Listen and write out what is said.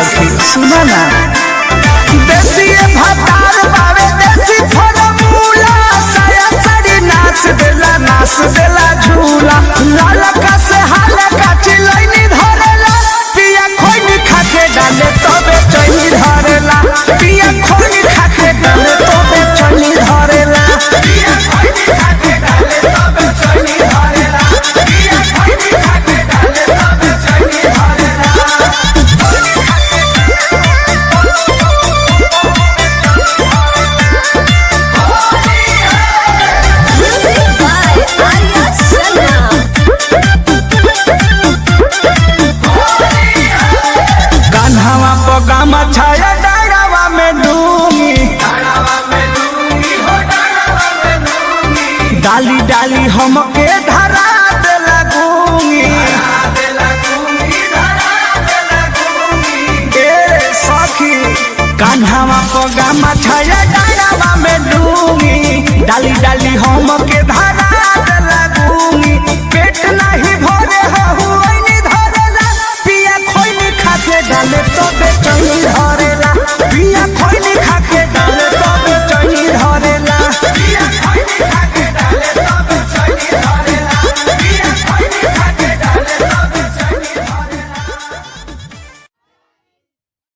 सखी सुना ना देसी भतार बावे देसी फॉर्मूला साया साड़ी नाच देला झूला लालका से हालका चिलैनी धरेला पिया खोइनी खाके डाले तबे चैनी धरेला पिया खोइनी खाके डाले तबे चैनी धरेला पिया खोइनी खाके डाले तबे चैनी धरेला पिया खोइनी खाके डाले तबे चैनी धरेला। कान्हावा पगामा छाया डारावा में डूंगी डाली डाली हमके धरा दे लगूंगी ए सखी कान्हावा पगामा छाया डारावा में डूंगी डाली डाली हमके